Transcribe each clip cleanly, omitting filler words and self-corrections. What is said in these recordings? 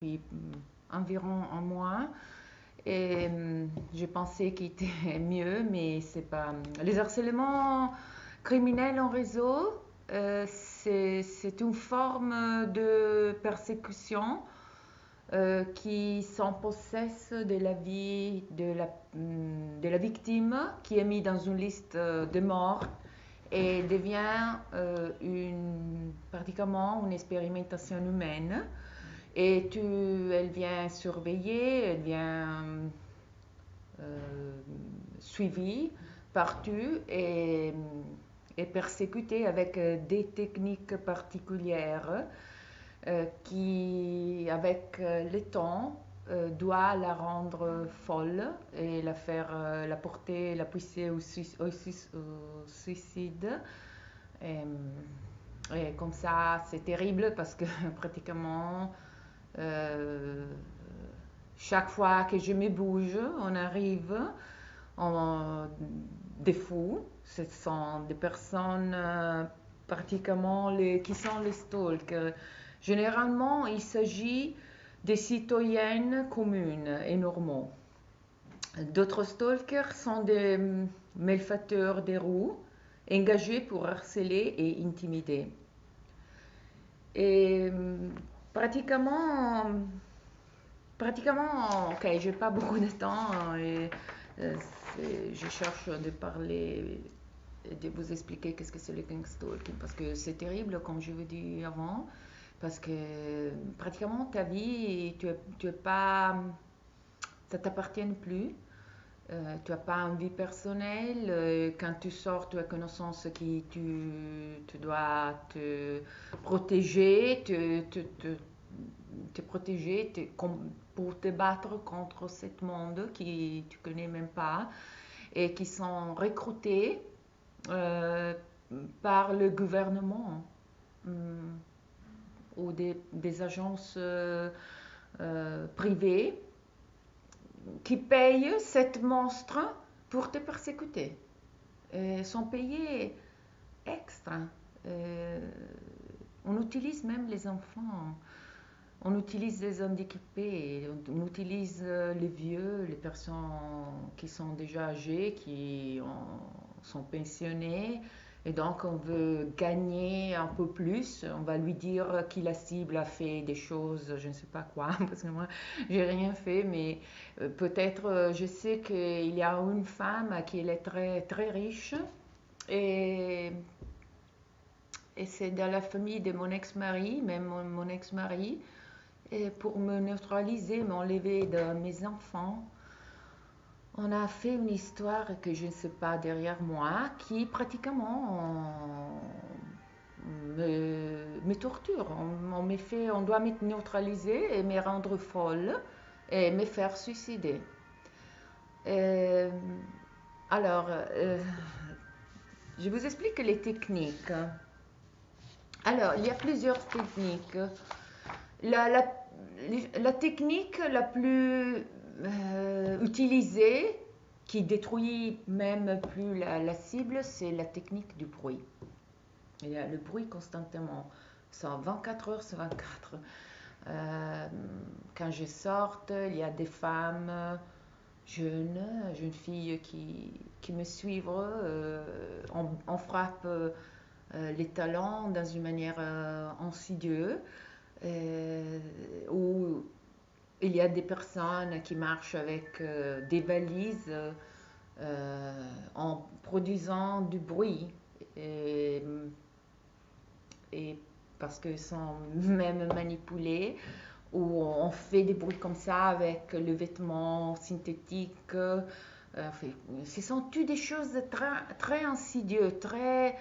depuis environ un mois. Et je pensais qu'il était mieux, mais c'est pas. Les harcèlements criminels en réseau, c'est une forme de persécution qui s'en possède de la vie de la victime, qui est mise dans une liste de morts et devient pratiquement une expérimentation humaine. Et elle vient surveiller, elle vient suivie partout et persécutée avec des techniques particulières qui, avec le temps, doit la rendre folle et la porter, la pousser au suicide. Et, et comme ça, c'est terrible parce que pratiquement euh, chaque fois que je me bouge, on arrive en, des fous. Ce sont des personnes pratiquement qui sont les stalkers. Généralement, il s'agit des citoyennes communes et normaux. D'autres stalkers sont des malfaiteurs des roues, engagés pour harceler et intimider. Et pratiquement, pratiquement, ok, j'ai pas beaucoup de temps et euh, je cherche de parler, de vous expliquer qu'est-ce que c'est le gangstalking parce que c'est terrible, comme je vous dis avant, parce que pratiquement ta vie, tu es pas, ça t'appartient plus. Tu n'as pas une vie personnelle. Quand tu sors, tu as connaissance que tu dois te protéger, te protéger pour te battre contre ce monde qui tu connais même pas et qui sont recrutés euh, par le gouvernement ou des agences privées qui payent cet monstre pour te persécuter. Sont payés extra. Euh, on utilise même les enfants. On utilise les handicapés, on utilise les vieux, les personnes qui sont déjà âgées, sont pensionnées. Et donc, on veut gagner un peu plus. On va lui dire que la cible a fait des choses, je ne sais pas quoi, parce que moi, j'ai rien fait, mais peut-être, je sais qu'il y a une femme qui est très, très riche. Et, et c'est dans la famille de mon ex-mari, même mon ex-mari. Et pour me neutraliser, m'enlever de mes enfants, on a fait une histoire que je ne sais pas derrière moi, qui pratiquement me torture. On doit me neutraliser et me rendre folle et me faire suicider. Euh, alors, je vous explique les techniques. Alors, il y a plusieurs techniques. La, la, la technique la plus utilisée, qui détruit même plus la cible, c'est la technique du bruit. Il y a le bruit constamment, 24 heures sur 24. Quand je sors, il y a des femmes jeunes filles qui me suivent. On frappe les talons dans une manière insidieuse. Où il y a des personnes qui marchent avec des valises en produisant du bruit. Et, et parce qu'ils sont même manipulés, ou on fait des bruits comme ça avec le vêtement synthétique. Ce sont toutes des choses très, très insidieuses, très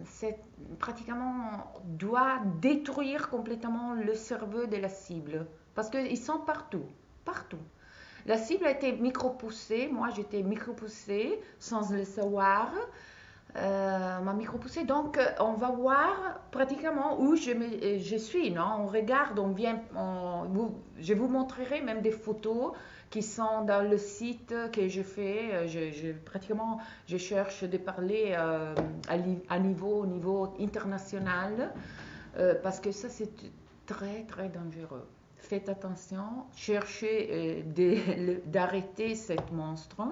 c'est pratiquement doit détruire complètement le cerveau de la cible parce qu'ils sont partout, partout. La cible a été micro-poussée, moi j'étais micro-poussée sans le savoir, m'a micro-poussée, donc on va voir pratiquement où je suis, non? On regarde, on vient, je vous montrerai même des photos qui sont dans le site que je fais. Pratiquement, je cherche de parler au niveau international parce que ça, c'est très très dangereux. Faites attention, cherchez d'arrêter cette monstre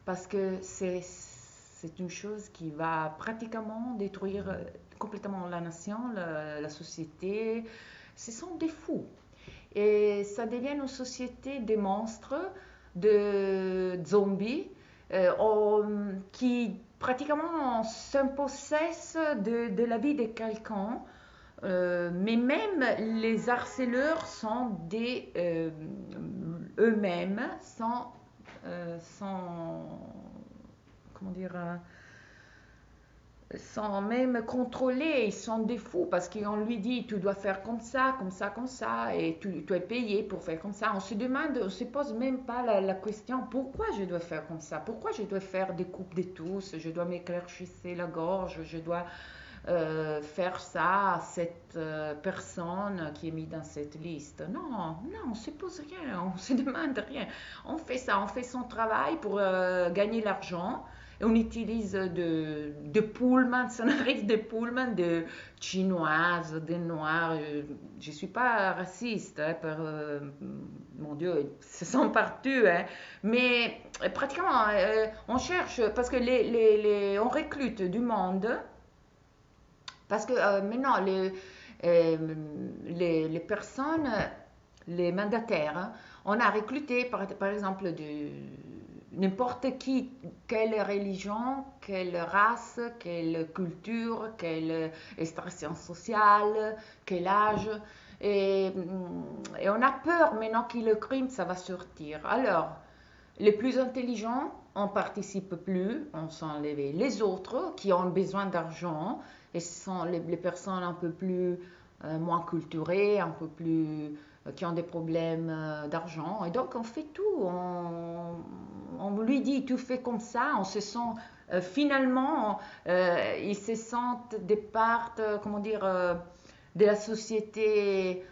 parce que c'est une chose qui va pratiquement détruire complètement la nation, la société. Ce sont des fous. Et ça devient une société des monstres, de zombies, qui pratiquement s'impossessent de la vie de quelqu'un. Mais même les harceleurs sont eux-mêmes sont comment dire, sans même contrôler, ils sont des fous parce qu'on lui dit tu dois faire comme ça, comme ça, comme ça, et tu es payé pour faire comme ça. On se demande, on se pose même pas la question pourquoi je dois faire comme ça, pourquoi je dois faire des coupes de tousse, je dois m'éclaircir la gorge, je dois faire ça à cette personne qui est mise dans cette liste. Non, non, on ne se pose rien, on ne se demande rien. On fait ça, on fait son travail pour gagner l'argent. Et on utilise de pullman, ça arrive de pullman de chinoises, de noirs. Je ne suis pas raciste, hein, mon Dieu, ce sont partout. Hein. Mais pratiquement, on cherche, parce que on recrute du monde. Parce que maintenant, les personnes, les mandataires, hein, on a recruté par exemple n'importe qui, quelle religion, quelle race, quelle culture, quelle extraction sociale, quel âge. Et on a peur maintenant que le crime, ça va sortir. Alors, les plus intelligents, on ne participe plus, on s'en enlevé. Les autres qui ont besoin d'argent, et ce sont les personnes un peu plus moins culturées, un peu plus qui ont des problèmes d'argent. Et donc on fait tout. On lui dit tu fais comme ça. On se sent finalement, ils se sentent des parts, comment dire, de la société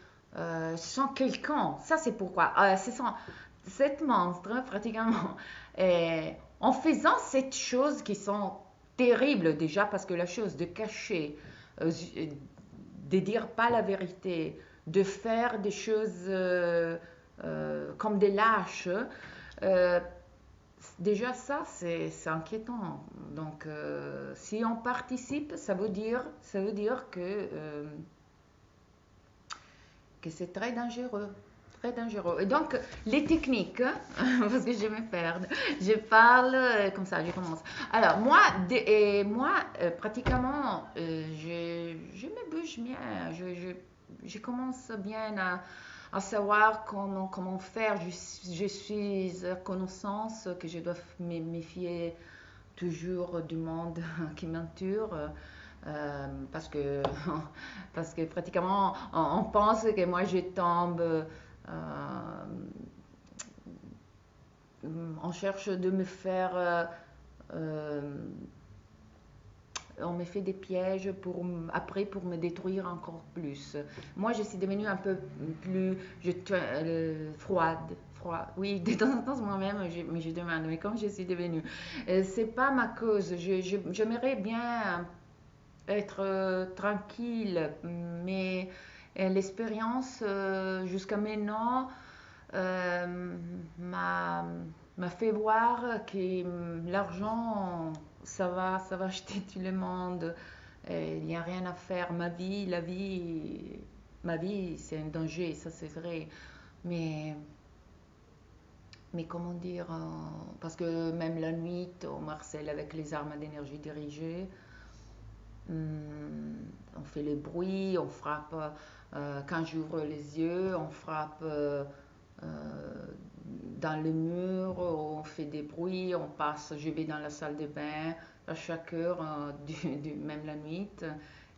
sans quelqu'un. Ça c'est pourquoi. Cette monstre pratiquement. En faisant cette chose qui sont terribles déjà parce que la chose de cacher, de dire pas la vérité, de faire des choses comme des lâches, euh, déjà ça c'est inquiétant. Donc si on participe, ça veut dire que c'est très dangereux. Très dangereux. Et donc, les techniques, parce que je me perds, je parle comme ça, je commence. Alors, moi pratiquement, je me bouge bien, je commence bien à savoir comment faire. Je suis à connaissance que je dois me méfier toujours du monde qui m'entoure. Parce que pratiquement on pense que moi je tombe on cherche de me faire on me fait des pièges après pour me détruire encore plus. Moi, je suis devenue un peu plus froide. Oui, de temps en temps, moi-même, mais je demande, mais comme je suis devenue, c'est pas ma cause. J'aimerais bien être tranquille, mais l'expérience jusqu'à maintenant m'a fait voir que l'argent, ça va acheter tout le monde. Il n'y a rien à faire. Ma vie, c'est un danger, ça c'est vrai. Mais, mais comment dire, parce que même la nuit, on harcèle avec les armes d'énergie dirigées. On fait les bruits, on frappe, quand j'ouvre les yeux, on frappe dans le mur, on fait des bruits, on passe, je vais dans la salle de bain à chaque heure, même la nuit,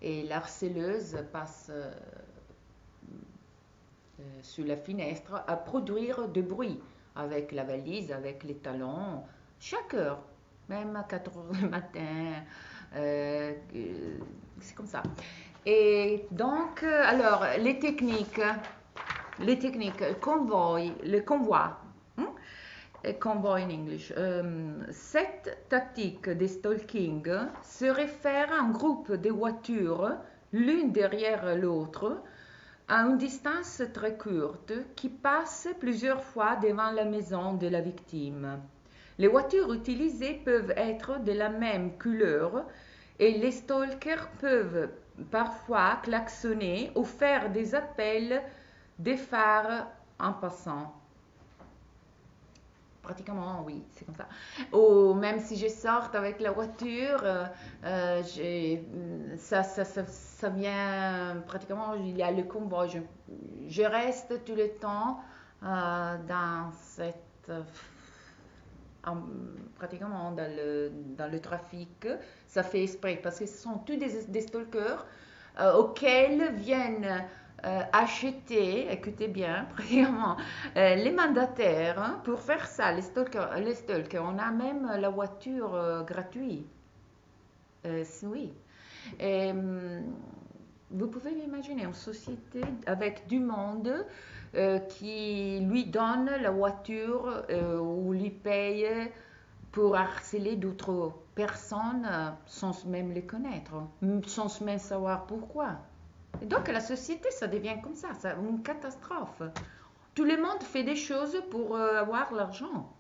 et l'harceleuse passe sur la fenêtre à produire du bruit avec la valise, avec les talons, chaque heure, même à 4 heures du matin. C'est comme ça. Et donc, alors, le convoi, convoy en English. Cette tactique de stalking se réfère à un groupe de voitures, l'une derrière l'autre, à une distance très courte qui passe plusieurs fois devant la maison de la victime. Les voitures utilisées peuvent être de la même couleur et les stalkers peuvent parfois klaxonner ou faire des appels des phares en passant. Pratiquement, oui, c'est comme ça. Ou même si je sors avec la voiture, ça vient pratiquement, il y a le convoi. Je reste tout le temps dans cette, pratiquement dans le trafic. Ça fait exprès parce que ce sont tous des stalkers auxquels viennent acheter, écoutez bien, pratiquement, les mandataires pour faire ça, les stalkers. On a même la voiture gratuite. Oui. Et, vous pouvez imaginer une société avec du monde qui lui donne la voiture ou lui paye pour harceler d'autres personnes sans même les connaître, sans même savoir pourquoi. Et donc la société, ça devient comme ça, une catastrophe. Tout le monde fait des choses pour avoir l'argent.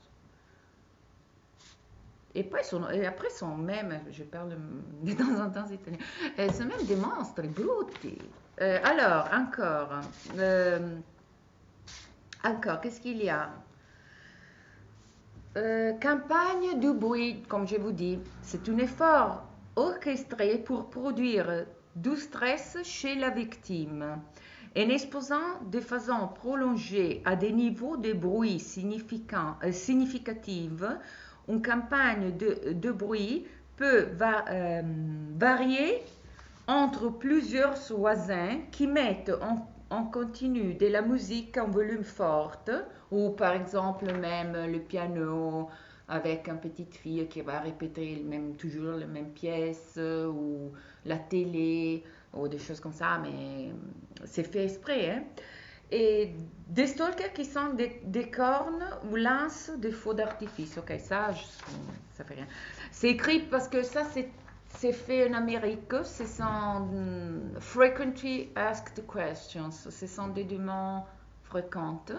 Et après, sont même, je parle de temps en temps italien, sont même des monstres brutti. Alors, encore, qu'est-ce qu'il y a? Campagne du bruit, comme je vous dis, c'est un effort orchestré pour produire du stress chez la victime. En exposant de façon prolongée à des niveaux de bruit significatifs, une campagne de bruit peut varier entre plusieurs voisins qui mettent en continu de la musique en volume fort, ou par exemple même le piano avec une petite fille qui va répéter toujours les mêmes pièces, ou la télé, ou des choses comme ça, mais c'est fait exprès. Hein? Et des stalkers qui sont des cornes ou lancent des feux d'artifice. Ok, ça fait rien. C'est écrit parce que ça, c'est fait en Amérique. Ce sont frequently asked questions. Ce sont des demandes fréquentes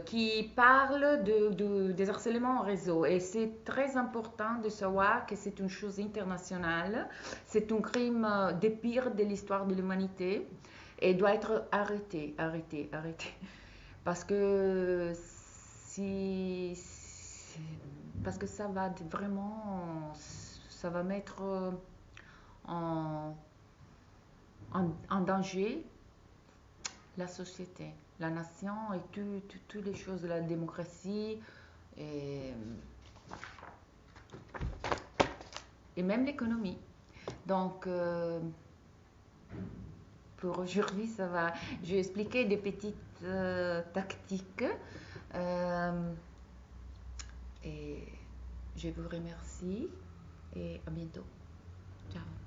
qui parlent des harcèlements en réseau. Et c'est très important de savoir que c'est une chose internationale. C'est un crime des pires de l'histoire de l'humanité et doit être arrêté, arrêté, arrêté. Parce que parce que ça va vraiment, ça va mettre en, en danger la société, la nation et toutes les choses de la démocratie et, et même l'économie. Donc, pour aujourd'hui, ça va. Je vais expliquer des petites tactiques. Et je vous remercie et à bientôt. Ciao.